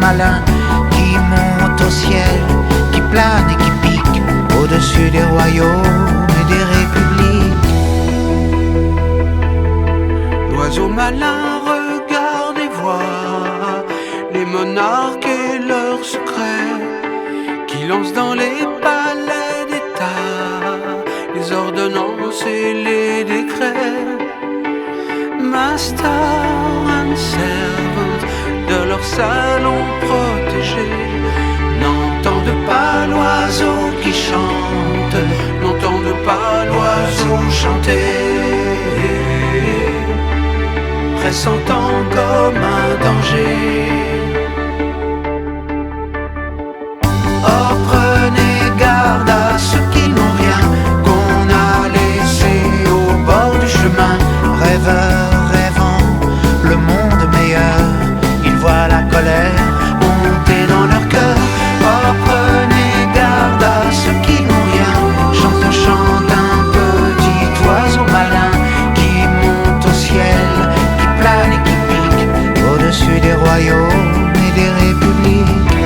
malins qui montent au ciel, qui planent et qui piquent au-dessus des royaumes et des républiques. L'oiseau malin regarde et voit les monarques et leurs secrets, qui lancent dans les palais d'État les ordonnances et les décrets. Master and servant de leur salon protégé n'entendent pas l'oiseau qui chante, n'entendent pas l'oiseau chanter, pressentant comme un danger. Oh, prenez garde à ceux qui n'ont rien, qu'on a laissé au bord du chemin. Rêveurs rêvant le monde meilleur, ils voient la colère monter dans leur cœur. Oh, prenez garde à ceux qui n'ont rien, chante, chante un petit oiseau malin qui monte au ciel, qui plane et qui pique au-dessus des royaumes et des républiques.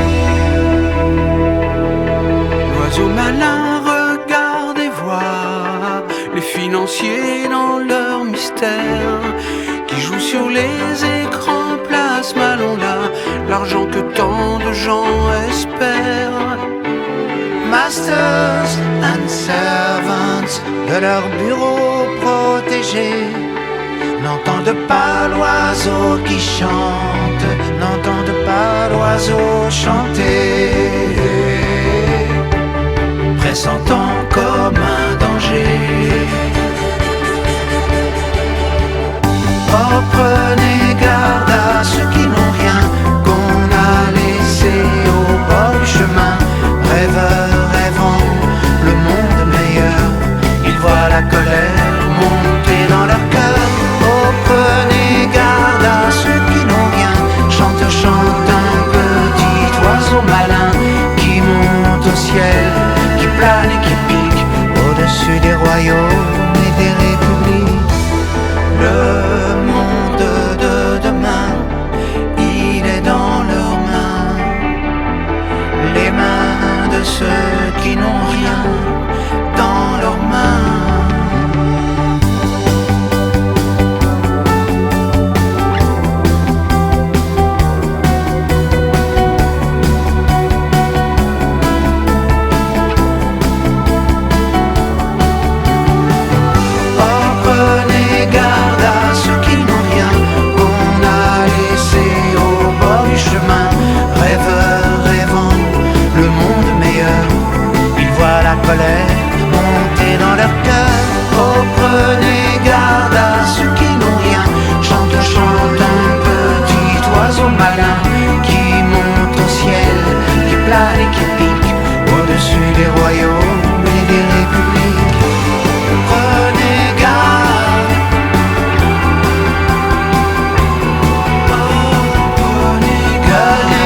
L'oiseau malin regarde et voit les financiers dans leur mystère, qui jouent sur les écrans, place Malon-là, l'argent que tant de gens espèrent. Masters and servants de leur bureau protégé n'entendent pas l'oiseau qui chante, n'entendent pas l'oiseau chanter, pressentant comme un danger. Oh, prenez garde à ceux qui n'ont rien, qu'on a laissé au bord du chemin. Rêveurs rêvant le monde meilleur, ils voient la colère monter dans leur cœur. Oh, prenez garde à ceux qui n'ont rien, chante, chante un petit oiseau malin qui monte au ciel, qui plane et qui pique au-dessus des royaumes et des républiques. Le monde de demain, il est dans leurs mains, les mains de ceux qui n'ont rien dans leurs mains. Monter dans leur cœur. Oh, prenez garde à ceux qui n'ont rien, chante, chante un petit oiseau malin qui monte au ciel, qui plane et qui pique au-dessus des royaumes et des républiques. Prenez garde. Oh, prenez garde.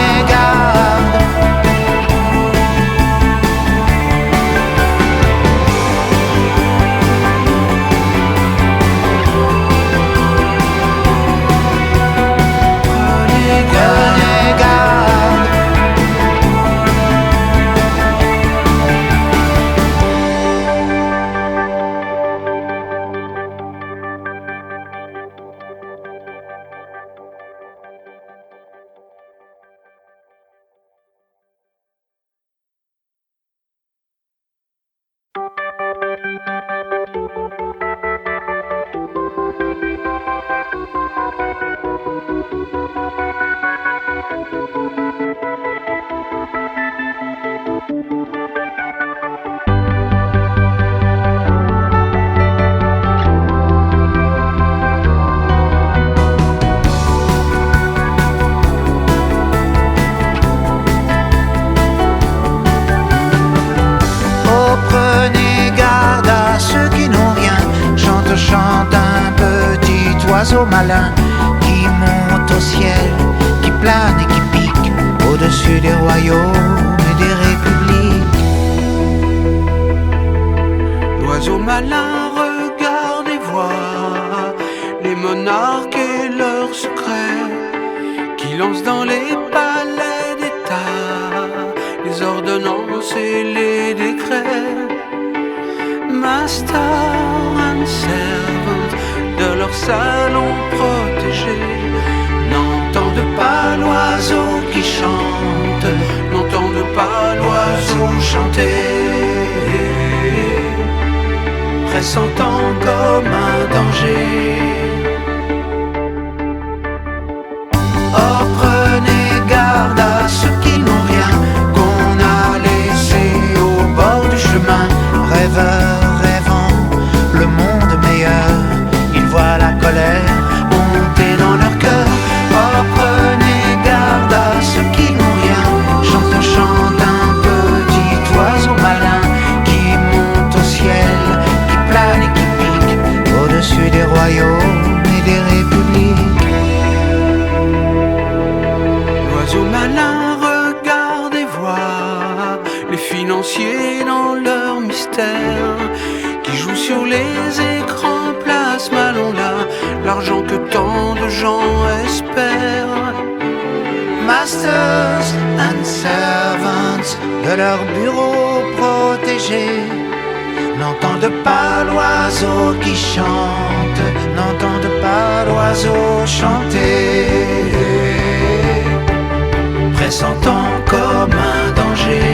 oiseau malin qui monte au ciel, qui plane et qui pique au-dessus des royaumes et des républiques. L'oiseau malin regarde et voit les monarques et leurs secrets, qui lancent dans les palais master and servant de leur salon protégé n'entendent pas l'oiseau qui chante, n'entendent pas l'oiseau chanter, pressentant comme un danger. Oh, prenez garde à ceux qui n'ont rien, qu'on a laissé au bord du chemin. Rêveurs rêvant le monde meilleur, ils voient la colère monter dans leur cœur. Oh, prenez garde à ceux qui n'ont rien, chante, chante un petit oiseau malin qui monte au ciel, qui plane et qui pique au-dessus des royaumes et des républiques. L'oiseau malin regarde et voit les financiers dans leur mystère, qui jouent sur les écrans, place Malon-là, l'argent que tant de gens espèrent. Masters and servants de leur bureau protégé n'entendent pas l'oiseau qui chante, n'entendent pas l'oiseau chanter, pressentant comme un danger.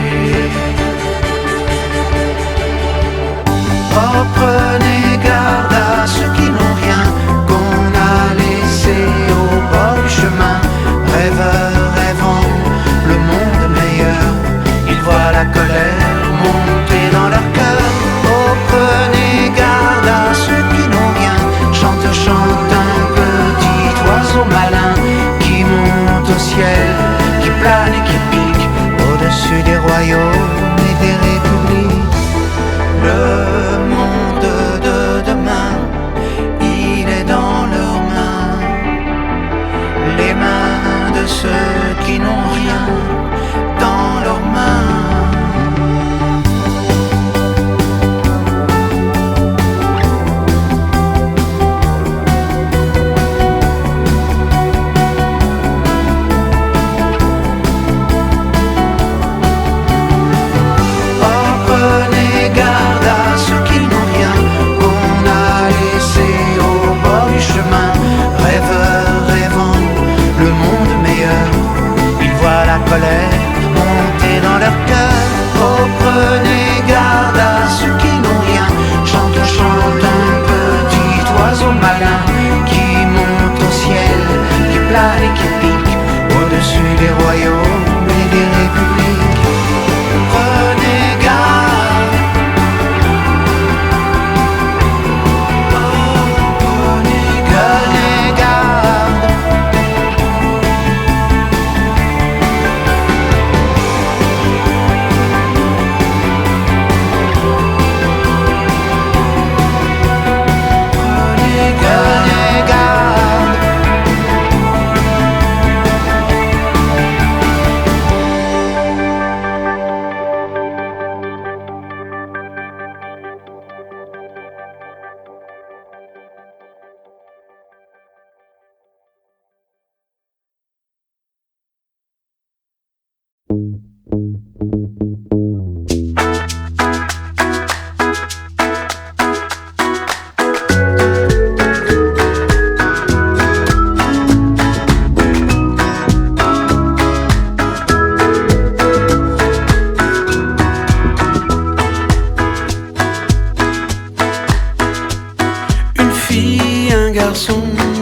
Oh, prenez garde à ceux qui n'ont rien, qu'on a laissé au bord du chemin. Rêveurs rêvant le monde meilleur, ils voient la colère monter dans leur cœur. Oh, prenez garde à ceux qui n'ont rien, chante, chante un petit oiseau malin qui monte au ciel, qui plane et qui pique au-dessus des royaumes et des républiques. Le monde de demain, il est dans leurs mains, les mains de ceux qui n'ont rien dans leurs mains. Monter dans leur cœur. Oh, prenez garde à ceux qui n'ont rien, chante, chante un petit oiseau malin qui monte au ciel, qui plane et qui pique au-dessus des royaumes et des républiques. Prenez garde. Oh, prenez garde.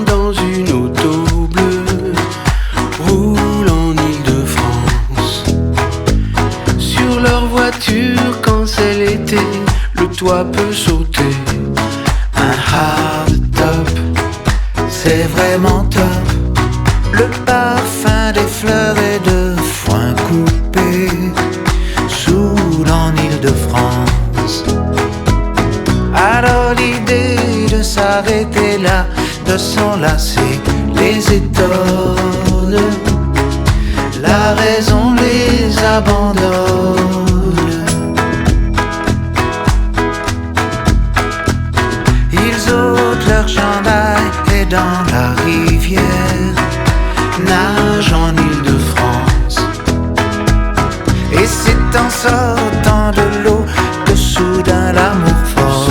Dans une auto bleue, roule en Île-de-France. Sur leur voiture, quand c'est l'été, le toit peut sauter. Un hardtop, c'est vraiment top. Le parfum des fleurs et de foin coupé soule en Île-de-France. Alors l'idée de s'arrêter là, de s'enlacer, les étonne. La raison les abandonne. Ils ôtent leur chandail et dans la rivière nagent en Île-de-France. Et c'est en sortant de l'eau que soudain l'amour fort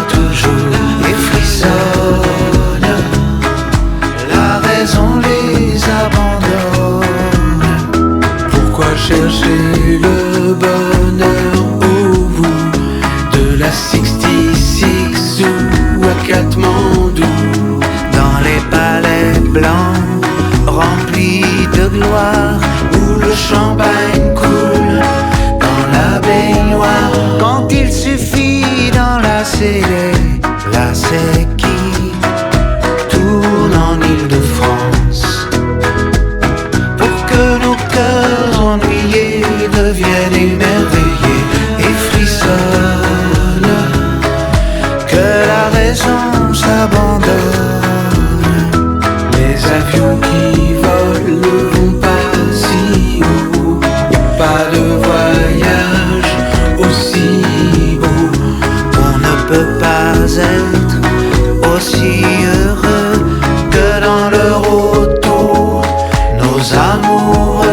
toujours et frissonnent. La raison les abandonne. Pourquoi chercher le bonheur au bout de la 66 ou à Katmandou? Dans les palais blancs remplis de gloire, où le champagne coule dans la baignoire. Quand il suffit d'enlacer la qui tourne en Île-de-France, pour que nos cœurs ennuyés deviennent émerveillés et frissonnent, que la raison s'abandonne. Les avions qui volent ne vont pas si haut, y a pas de voyage aussi beau. On ne peut pas être aussi heureux que dans leur auto, nos amoureux.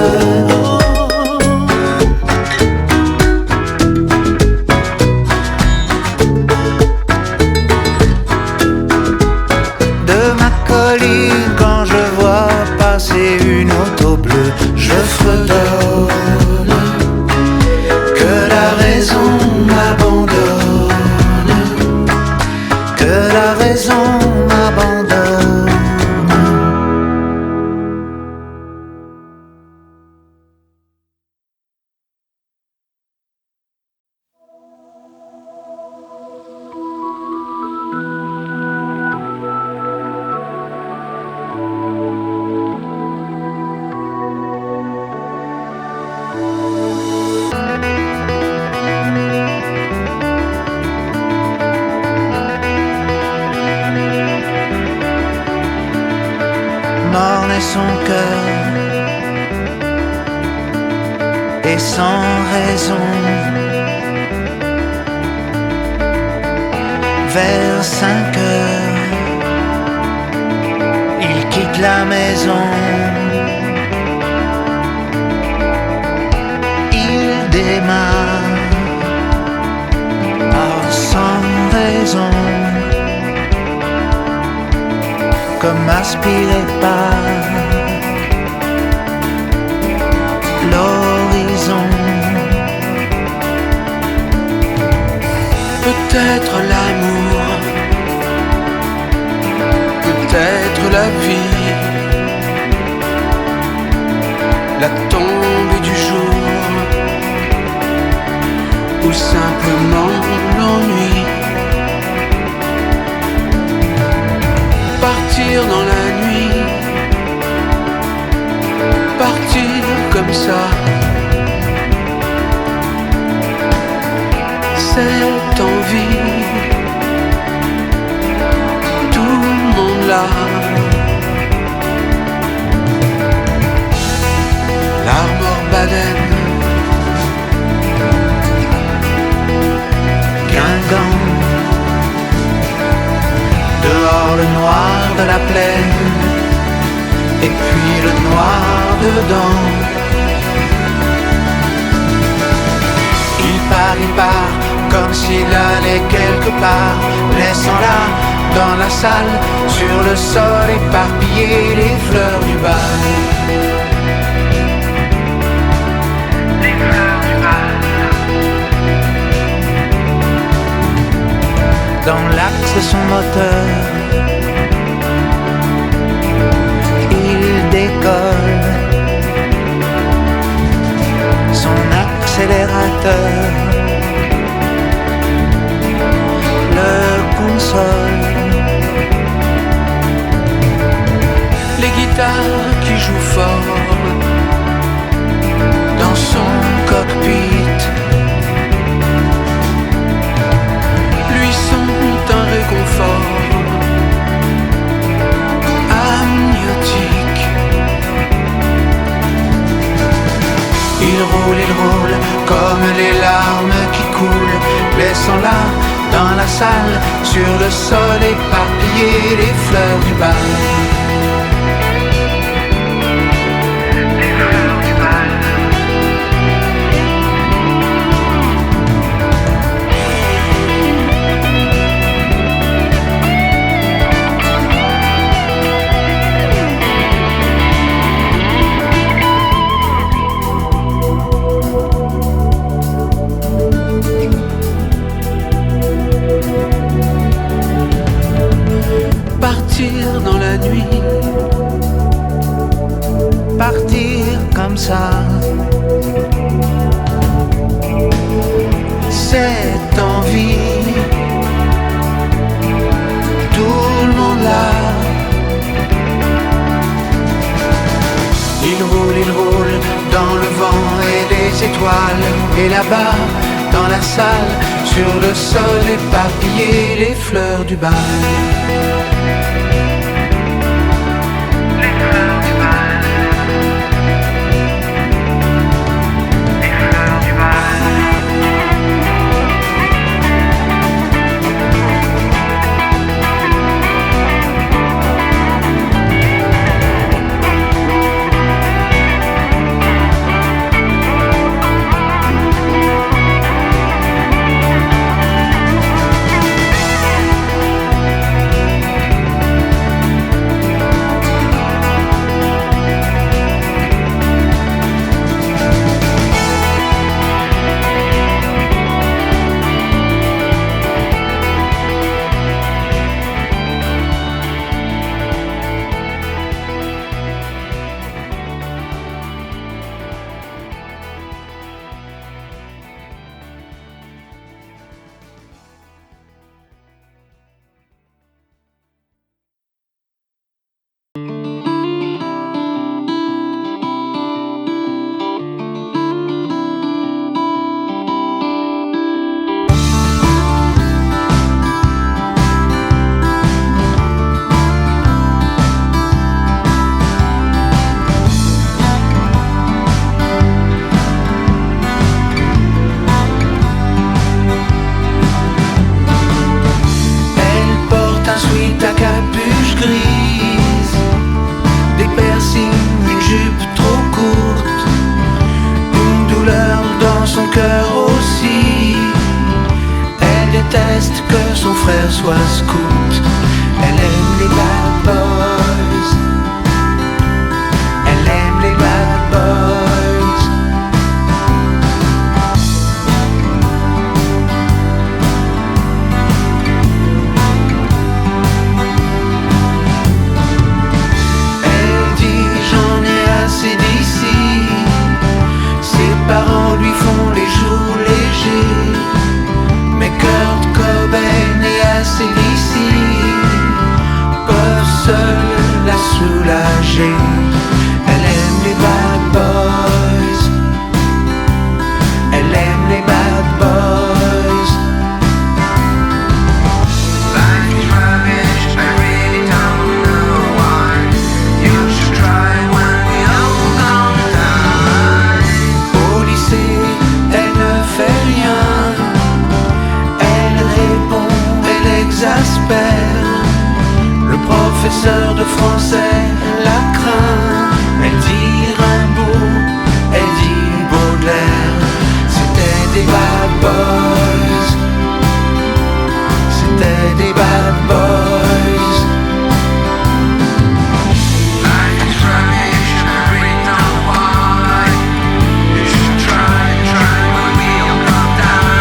De ma colline, quand je vois passer une auto bleue, je fredonne, que la raison m'abandonne, que la raison m'abandonne. Morne est son cœur, et sans raison, vers 5 heures, il quitte la maison. Il démarre sans raison, comme aspiré par l'horizon. Peut-être l'amour, peut-être la vie, la tombée du jour, ou simplement l'ennui. Partir dans la nuit, partir comme ça, cette envie, tout le monde là. L'Armor Baden, Guingamp, dehors le noir de la plaine, et puis le noir dedans. Il part, comme s'il allait quelque part, laissant là, dans la salle, sur le sol éparpillé, les fleurs du bal. Les fleurs du bal. Dans l'axe de son moteur, il décolle, son accélérateur le console. Les guitares qui jouent fort dans son cockpit lui sont un réconfort amniotique. Il roule comme les larmes qui coulent, laissant là dans la salle, sur le sol éparpillé, les fleurs du bal. Les fleurs du bal. Et là-bas, dans la salle, sur le sol éparpillé, les fleurs du bal. Soit scout, elle aime les bad boys, elle aime les bad boys. Elle dit j'en ai assez d'ici, ses parents lui font les jours légers, mais Kurt Cobain et ACDC peuvent seuls la soulager. Elle aime les bad boys, elle aime les bad boys. Life is rubbish, I really don't know why. You should try when we all gonna die. Au lycée, elle ne fait rien, exaspère. Le professeur de français la craint. Elle dit Rimbaud, elle dit Baudelaire. C'était des bad boys, c'était des bad boys. Life is rubbish, I really know why. You should try when we all gonna die.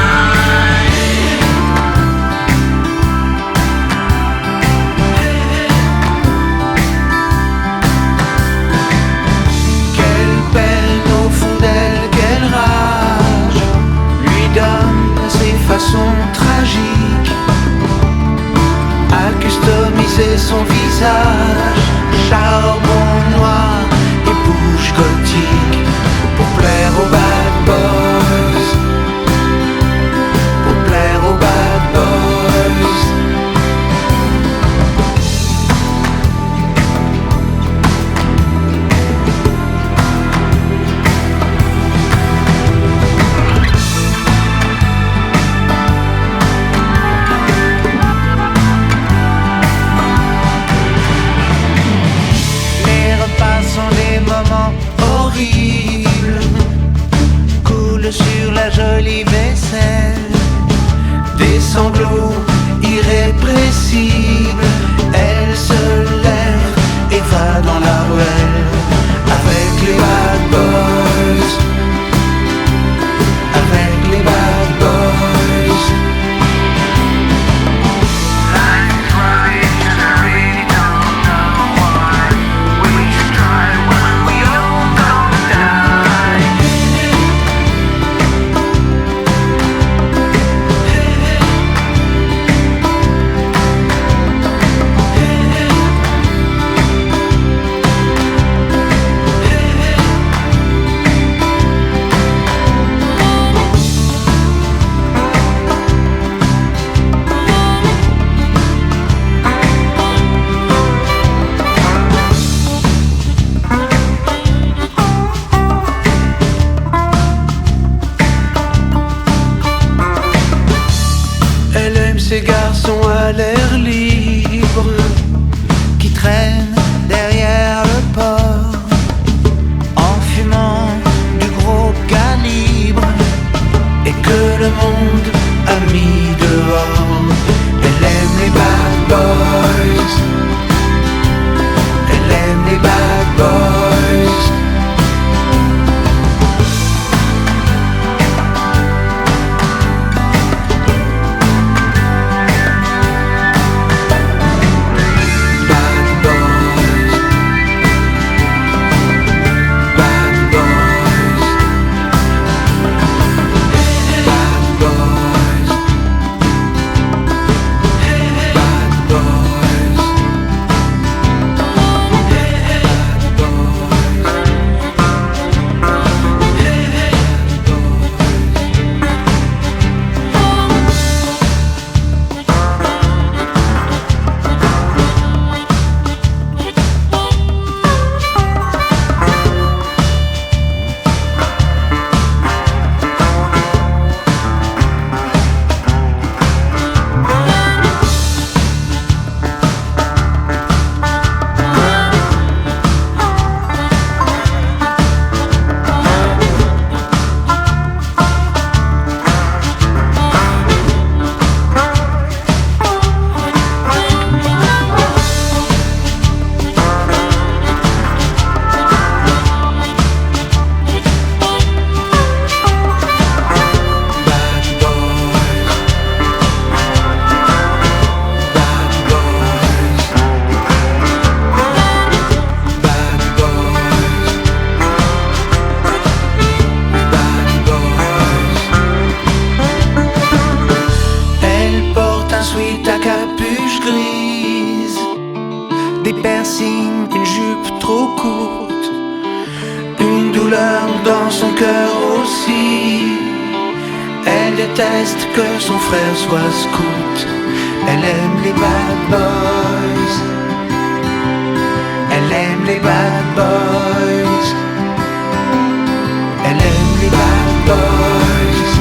l'air libre qui traîne derrière le port en fumant du gros calibre et que le monde a mis dehors. Elle aime les bad boys, elle aime les bad boys. Soit scout, elle aime les bad boys, elle aime les bad boys, elle aime les bad boys,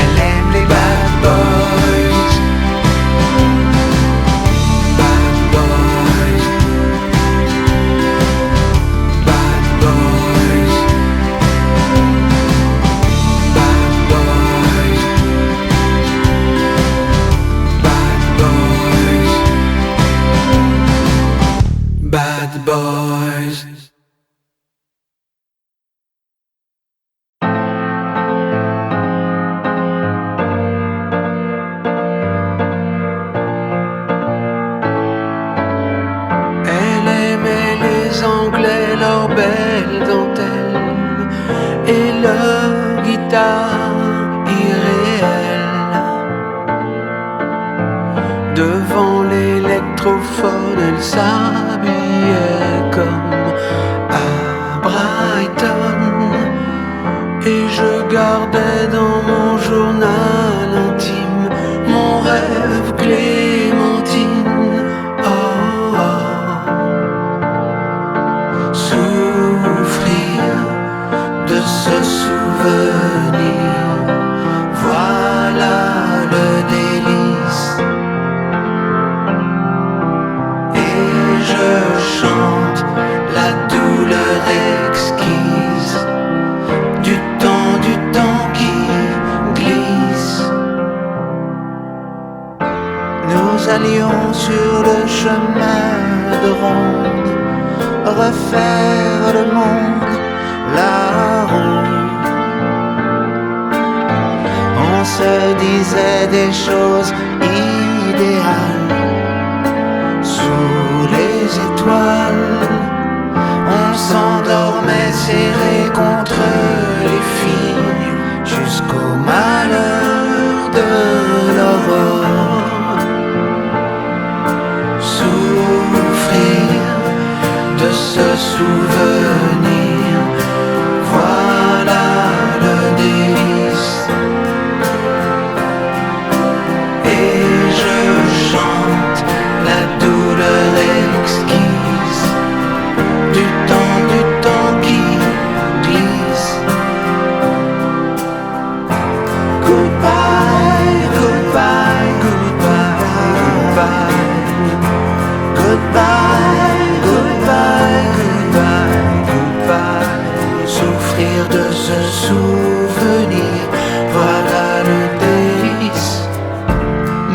elle aime les bad boys, bad boys, bad boys, bad boys. Bad boys. Elle aimait les Anglais, leurs belles dentelles et leur guitare irréelle. Devant l'électrophone, elle s'habillait comme à Brighton, et je gardais dans mon journal intime mon rêve Clémentine. Oh, oh. Souffrir de ce souvenir, voilà le délice. Et je chante la douleur exquise du temps qui glisse. Nous allions sur le chemin de ronde refaire le monde là-haut. On se disait des choses idéales sous les étoiles. On s'endormait serré contre les filles jusqu'au malheur de l'aurore. Souffrir de ce souvenir, voilà le délice. Et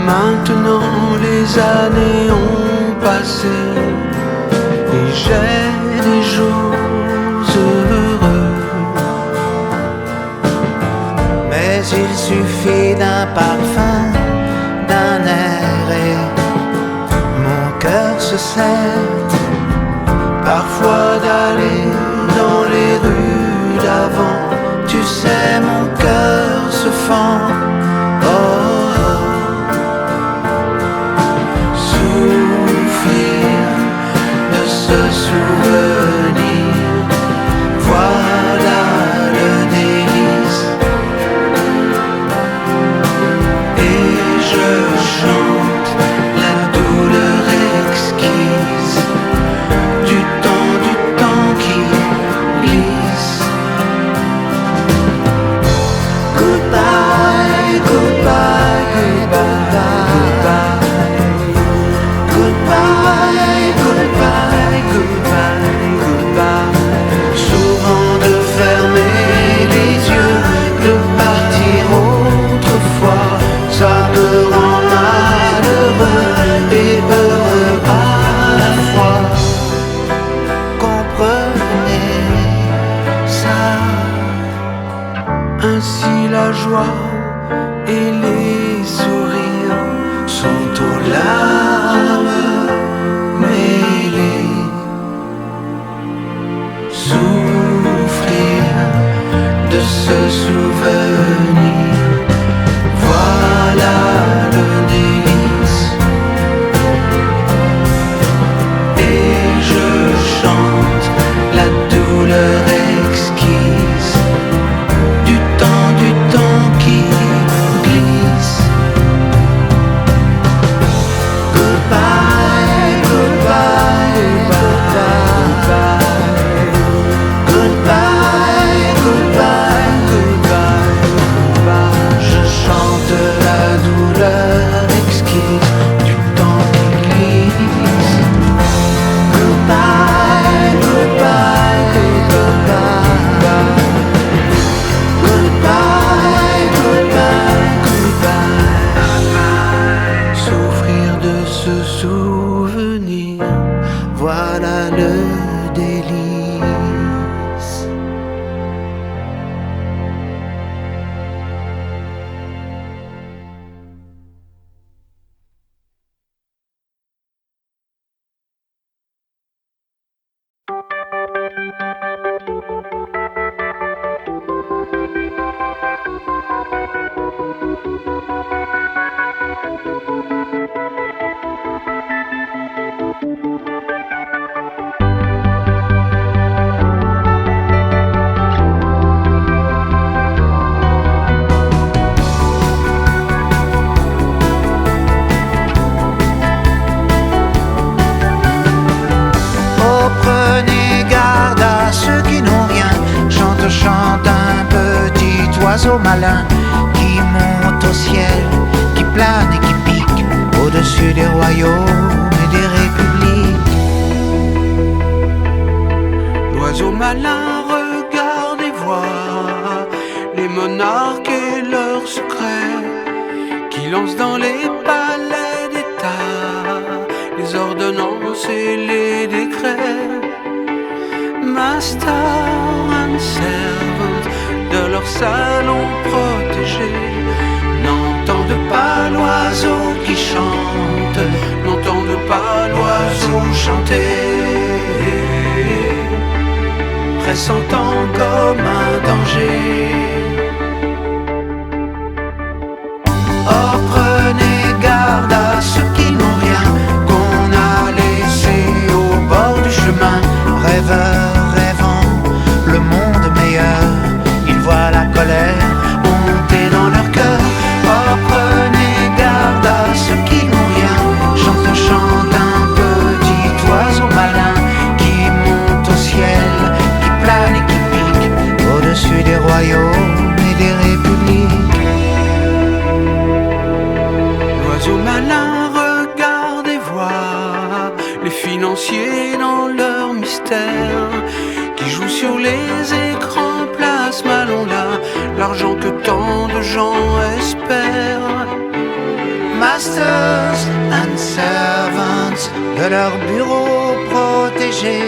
Maintenant les années ont passé et j'ai des jours heureux. Mais il suffit d'un parfum, d'un air et mon cœur se serre. Parfois d'aller dans les rues d'avant, tu sais mon cœur se fend. Oh, oh. Souffrir de ce souvenir, voilà le délice. Et je chante la douleur exquise du temps qui glisse. Goodbye, goodbye, goodbye, goodbye, goodbye, goodbye, goodbye. Souvent de fermer les yeux, de partir autrefois, ça me rend malheureux et heureux à la fois. Comprenez ça. Ainsi la joie et les sourires sont aux larmes mêlées. Souffrir de ce souvenir, voilà le délice. Et je chante la douleur exquise du temps qui glisse. Goodbye, goodbye, goodbye, goodbye, goodbye, goodbye, goodbye. Je chante la douleur exquise du temps qui glisse. Goodbye, goodbye, goodbye. Goodbye, goodbye, goodbye. Souffrir de ce souvenir, voilà le délice. Oh, prenez garde à ceux qui n'ont rien. Chante, chante un petit oiseau malin qui monte au ciel, qui plane et qui pique au-dessus des royaumes et des républiques. L'oiseau malin regarde et voit les monarques et leurs secrets, qui lancent dans les palais d'État les ordonnances et les décrets. Master and servant de leur salon protégé n'entendent pas l'oiseau qui chante, n'entendent pas l'oiseau chanter, pressentant comme un danger. Oh, prenez garde à ceux qui n'ont rien, qu'on a laissé au bord du chemin. Rêveurs, rêvant le monde meilleur, ils voient la colère monter dans leur cœur. Oh, prenez garde à ceux qui n'ont rien. Chante, chante un petit oiseau malin qui monte au ciel, qui plane et qui pique au-dessus des royaumes et des républiques. L'oiseau malin regarde et voit les financiers dans leur mystère, qui jouent sur les écrans, place Malon là, l'argent que tant de gens espèrent. masters and servants de leur bureau protégé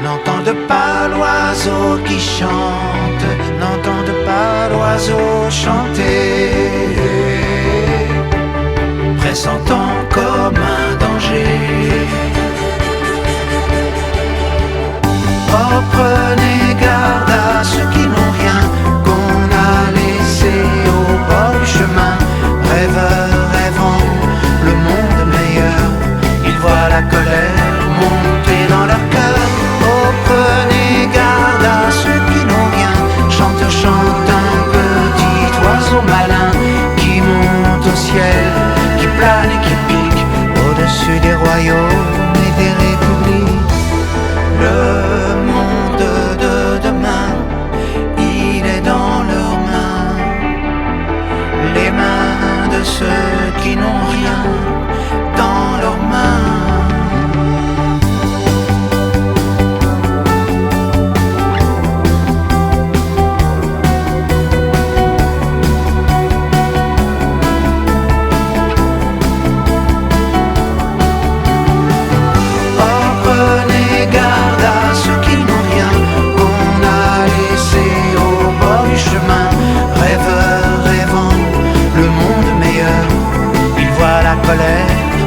n'entendent pas l'oiseau qui chante, n'entendent pas l'oiseau chanter, pressentant comme un danger. Oh, prenez garde à ceux qui n'ont rien, qu'on a laissé au bord du chemin. Rêveurs, rêvant le monde meilleur, ils voient la colère monter dans leur cœur. Oh, prenez garde à ceux qui n'ont rien, chante, chante un petit oiseau malin qui monte au ciel, qui plane et qui pique au-dessus des royaumes et des républiques. Le monde de demain, il est dans leurs mains, les mains de ceux qui n'ont rien dans leurs mains.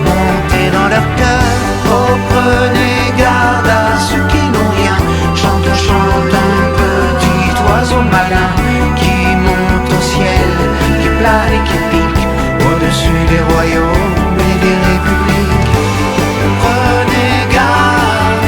Monter dans leur cœur. Oh, prenez garde à ceux qui n'ont rien, chante, chante un petit oiseau malin qui monte au ciel, qui plane et qui pique au-dessus des royaumes et des républiques. Prenez garde.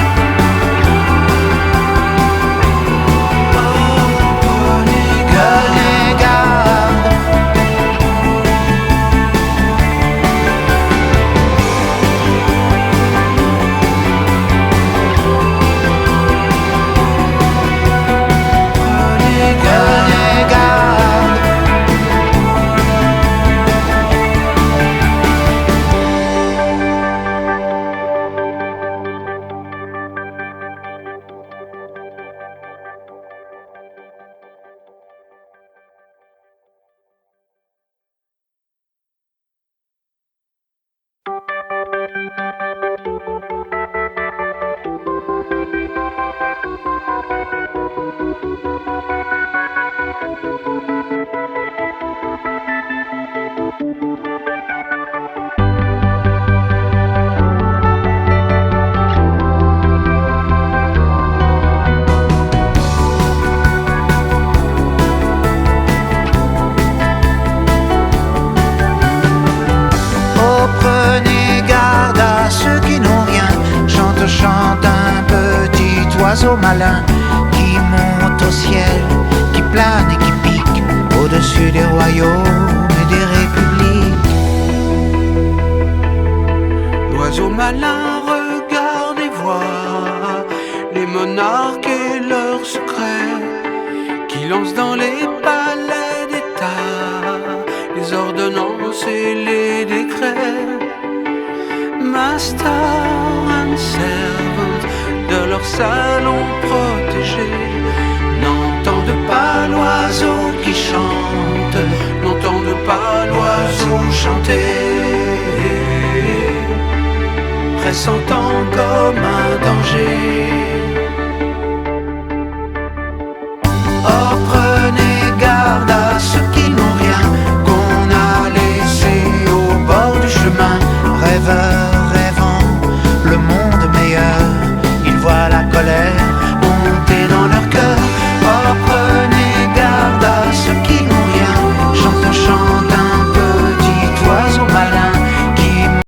Oh, prenez garde. Chante un petit oiseau malin qui monte au ciel, qui plane et qui pique au-dessus des royaumes et des républiques. L'oiseau malin regarde et voit les monarques et leurs secrets, qui lancent dans les palais d'État les ordonnances et les décrets. Master and servant de leur salon protégé n'entendent pas l'oiseau qui chante, n'entendent pas l'oiseau chanter, pressentant comme un danger.